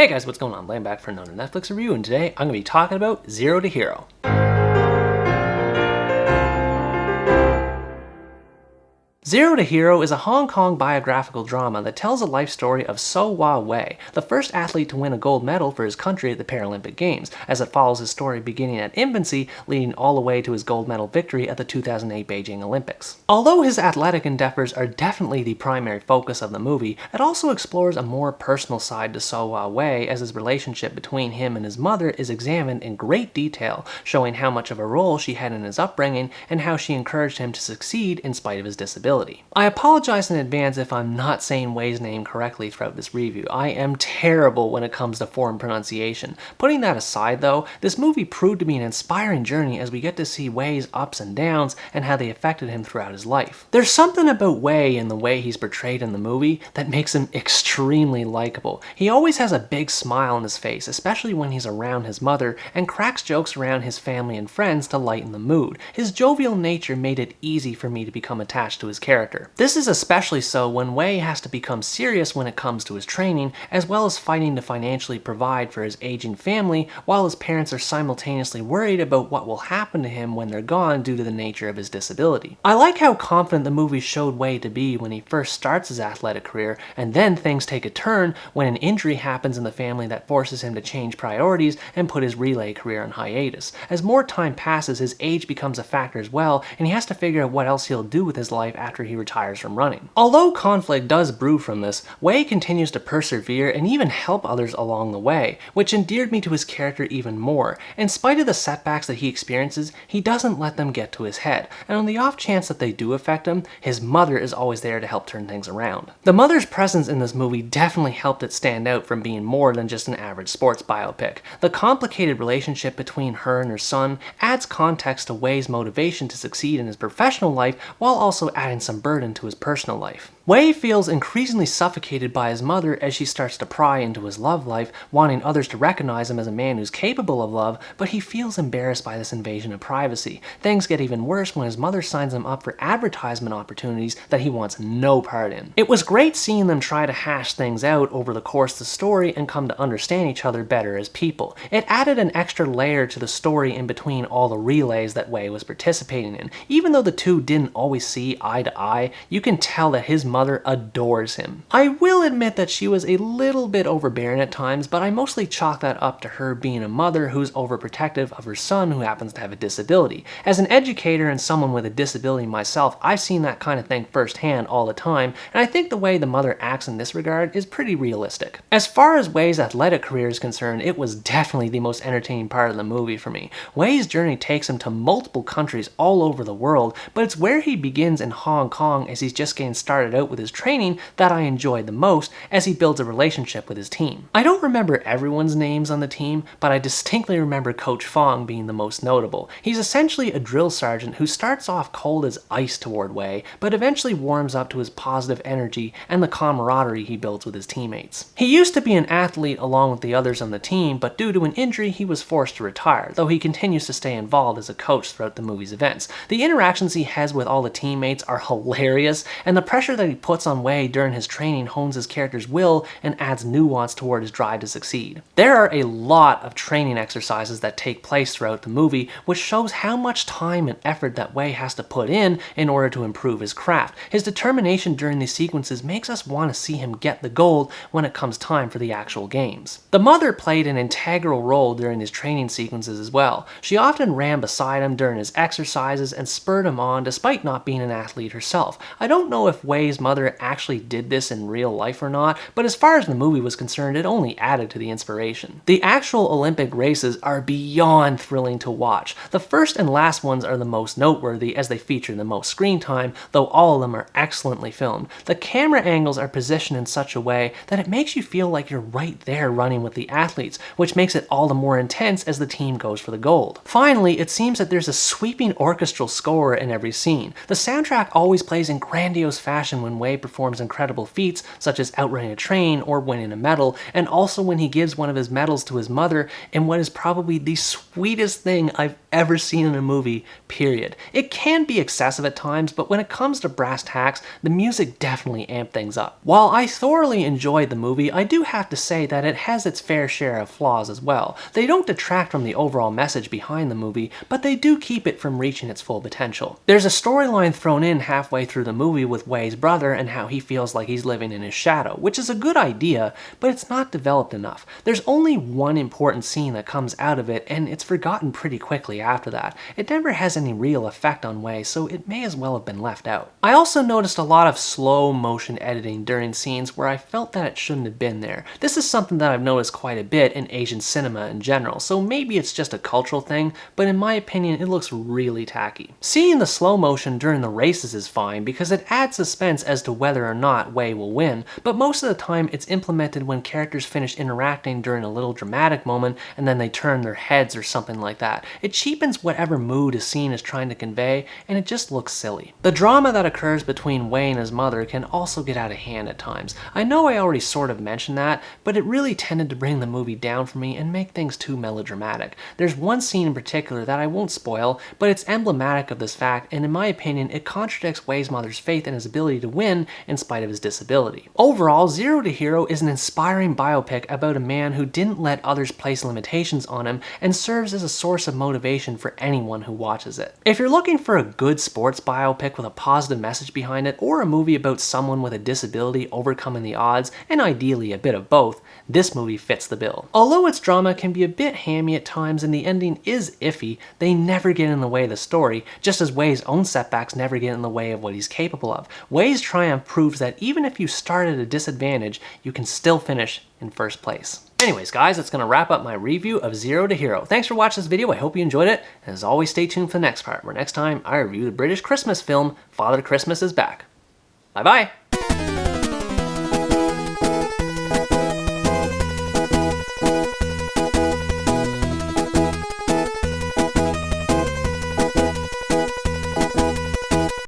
Hey guys, what's going on? Laying back for another Netflix review, and today I'm going to be talking about Zero to Hero. Zero to Hero is a Hong Kong biographical drama that tells the life story of Wa Wai, the first athlete to win a gold medal for his country at the Paralympic Games, as it follows his story beginning at infancy, leading all the way to his gold medal victory at the 2008 Beijing Olympics. Although his athletic endeavors are definitely the primary focus of the movie, it also explores a more personal side to Wa Wai, as his relationship between him and his mother is examined in great detail, showing how much of a role she had in his upbringing and how she encouraged him to succeed in spite of his disability. I apologize in advance if I'm not saying Wai's name correctly throughout this review. I am terrible when it comes to foreign pronunciation. Putting that aside though, this movie proved to be an inspiring journey as we get to see Wai's ups and downs and how they affected him throughout his life. There's something about Wai and the way he's portrayed in the movie that makes him extremely likable. He always has a big smile on his face, especially when he's around his mother, and cracks jokes around his family and friends to lighten the mood. His jovial nature made it easy for me to become attached to his character. This is especially so when Wai has to become serious when it comes to his training, as well as fighting to financially provide for his aging family, while his parents are simultaneously worried about what will happen to him when they're gone due to the nature of his disability. I like how confident the movie showed Wai to be when he first starts his athletic career, and then things take a turn when an injury happens in the family that forces him to change priorities and put his relay career on hiatus. As more time passes, his age becomes a factor as well, and he has to figure out what else he'll do with his life after he retires from running. Although conflict does brew from this, Wai continues to persevere and even help others along the way, which endeared me to his character even more. In spite of the setbacks that he experiences, he doesn't let them get to his head, and on the off chance that they do affect him, his mother is always there to help turn things around. The mother's presence in this movie definitely helped it stand out from being more than just an average sports biopic. The complicated relationship between her and her son adds context to Wai's motivation to succeed in his professional life, while also adding some burden to his personal life. Wai feels increasingly suffocated by his mother as she starts to pry into his love life, wanting others to recognize him as a man who's capable of love, but he feels embarrassed by this invasion of privacy. Things get even worse when his mother signs him up for advertisement opportunities that he wants no part in. It was great seeing them try to hash things out over the course of the story and come to understand each other better as people. It added an extra layer to the story in between all the relays that Wai was participating in. Even though the two didn't always see eye to eye, you can tell that his mother adores him. I will admit that she was a little bit overbearing at times, but I mostly chalk that up to her being a mother who's overprotective of her son who happens to have a disability. As an educator and someone with a disability myself, I've seen that kind of thing firsthand all the time, and I think the way the mother acts in this regard is pretty realistic. As far as Wai's athletic career is concerned, it was definitely the most entertaining part of the movie for me. Wai's journey takes him to multiple countries all over the world, but it's where he begins in Hong Kong as he's just getting started out with his training that I enjoyed the most, as he builds a relationship with his team. I don't remember everyone's names on the team, but I distinctly remember Coach Fong being the most notable. He's essentially a drill sergeant who starts off cold as ice toward Wai, but eventually warms up to his positive energy and the camaraderie he builds with his teammates. He used to be an athlete along with the others on the team, but due to an injury he was forced to retire, though he continues to stay involved as a coach throughout the movie's events. The interactions he has with all the teammates are hilarious, and the pressure that he puts on Wai during his training hones his character's will and adds nuance toward his drive to succeed. There are a lot of training exercises that take place throughout the movie, which shows how much time and effort that Wai has to put in order to improve his craft. His determination during these sequences makes us want to see him get the gold when it comes time for the actual games. The mother played an integral role during his training sequences as well. She often ran beside him during his exercises and spurred him on despite not being an athlete herself. I don't know if Wai's mother actually did this in real life or not, but as far as the movie was concerned, it only added to the inspiration. The actual Olympic races are beyond thrilling to watch. The first and last ones are the most noteworthy as they feature the most screen time, though all of them are excellently filmed. The camera angles are positioned in such a way that it makes you feel like you're right there running with the athletes, which makes it all the more intense as the team goes for the gold. Finally, it seems that there's a sweeping orchestral score in every scene. The soundtrack always plays in grandiose fashion when Wai performs incredible feats such as outrunning a train or winning a medal, and also when he gives one of his medals to his mother in what is probably the sweetest thing I've ever seen in a movie, period. It can be excessive at times, but when it comes to brass tacks, the music definitely amped things up. While I thoroughly enjoyed the movie, I do have to say that it has its fair share of flaws as well. They don't detract from the overall message behind the movie, but they do keep it from reaching its full potential. There's a storyline thrown in halfway through the movie with Wai's brother and how he feels like he's living in his shadow, which is a good idea, but it's not developed enough. There's only one important scene that comes out of it, and it's forgotten pretty quickly after that. It never has any real effect on Wai, so it may as well have been left out. I also noticed a lot of slow motion editing during scenes where I felt that it shouldn't have been there. This is something that I've noticed quite a bit in Asian cinema in general, so maybe it's just a cultural thing, but in my opinion it looks really tacky. Seeing the slow motion during the races is fine because it adds suspense as to whether or not Wai will win, but most of the time it's implemented when characters finish interacting during a little dramatic moment and then they turn their heads or something like that. It cheapens whatever mood a scene is trying to convey, and it just looks silly. The drama that occurs between Wai and his mother can also get out of hand at times. I know I already sort of mentioned that, but it really tended to bring the movie down for me and make things too melodramatic. There's one scene in particular that I won't spoil, but it's emblematic of this fact, and in my opinion it contradicts Wai's mother's faith in his ability to win in spite of his disability. Overall, Zero to Hero is an inspiring biopic about a man who didn't let others place limitations on him and serves as a source of motivation for anyone who watches it. If you're looking for a good sports biopic with a positive message behind it, or a movie about someone with a disability overcoming the odds, and ideally a bit of both, this movie fits the bill. Although its drama can be a bit hammy at times and the ending is iffy, they never get in the way of the story, just as Wai's own setbacks never get in the way of what he's capable of. Wai's triumph proves that even if you start at a disadvantage, you can still finish in first place. Anyways guys, that's going to wrap up my review of Zero to Hero. Thanks for watching this video, I hope you enjoyed it, and as always stay tuned for the next part, where next time I review the British Christmas film, Father Christmas is Back. Bye bye!